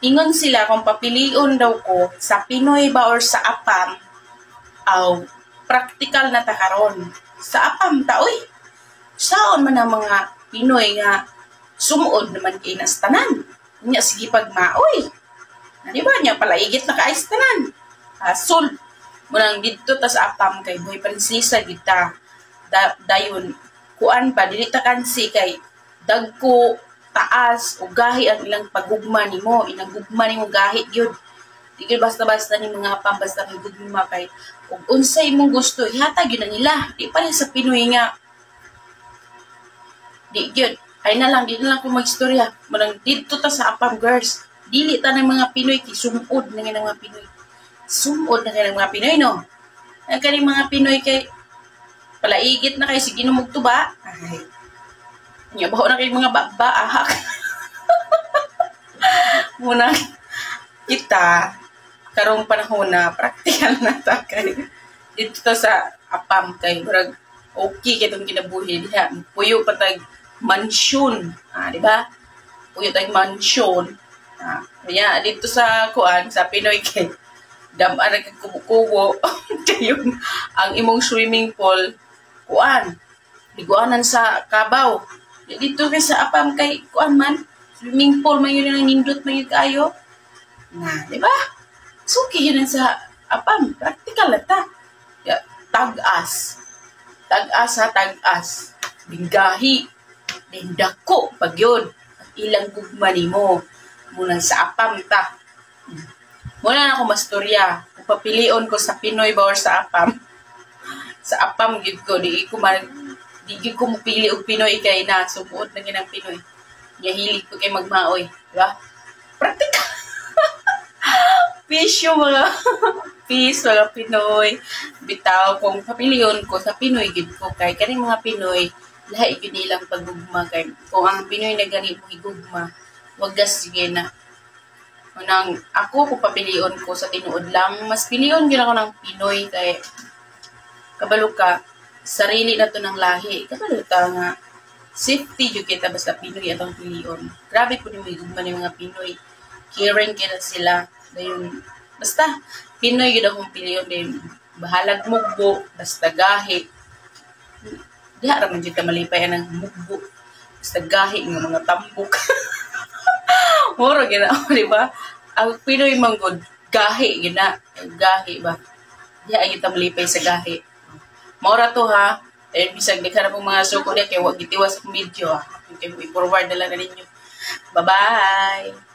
Ingon sila kung papilion daw ko sa Pinoy ba or sa Apam, aw practical na ta karon. Sa Apam ta oy. Saon man ang mga Pinoy nga sumuod naman kay nas tanan. Nya sige pagmaoy. Di ba nya palaigit na kaayos tanan. Sul munang didto ta sa Apam kay Boy Prinsesa kita. Dayon kuan pa dili ta kansi kay dagko taas o gahi ang ilang pagugma nimo, ilang gugma nimo gahi gyud. Di gyud basta-basta ni mga Apam basta may gugma kay ug unsay imong gusto ihatag gyud na nila. Di pa rin sa Pinoy nga di gyud ay na lang di na lang ko magstorya. Munang didto ta sa Apam girls. Dili ta ng mga Pinoy kay sumud na nga ng mga Pinoy. Sumud na nga ng mga Pinoy no. Ang kaning mga Pinoy kay palaigit na kay sige numugto ba? Ay. Nya baho na kay mga ahak. Muna kita karong panahon na praktikal na ta kay dito ta sa Apam kay murag okay kay tong kinabuhi diha. Puyo patag mansyon, di ba? Puyo tag mansyon. Kaya dito sa kuan sa Pinoy kay dam-an kag kubo-kubo dayon ang imong swimming pool kuan liguanan sa kabaw. Dito kay sa Apam kay kuan man swimming pool man yun ang nindot man yun kaayo na di ba suki yun sa Apam practical na ta tag-as binggahi dindako pag yun at ilang gugma nimo muna sa Apam ta muna na ako mastorya kung papilion ko sa Pinoy ba or sa Apam sa Apam gid ko di ko mapili og Pinoy kay na sumuot na ginang Pinoy. Nya hilig ko kay magmaoy, di ba? Praktikal. Peace mga Pinoy. Bitaw kung papilion ko sa Pinoy gid ko kay kaning mga Pinoy lahi gyud nilang paggugma kay kung ang Pinoy na gani mo higugma, wag gas sige na. Manang ako kung papilion ko sa tinuod lang, mas pilion gyud ako ng Pinoy kay kabalo ka sarili na to ng lahi. Kabalo ka nga safety yung kita basta Pinoy atong pilion. Grabe po ni mga mga Pinoy. Caring kita sila. Dayon, basta Pinoy yun akong pilion din. Bahalag mugbo, basta gahi. Diha raman dyan ka malipay ng mugbo. Basta gahi ng mga tambok. Moro gina, di ba? Ang Pinoy manggod, gahi gina. Gahi ba? Diha kita malipay sa gahi. Maura to ha. Bisag ka na pong mga suko niya kaya huwag gitiwas sa video ha. Okay, i-forward na lang na ninyo. Bye-bye!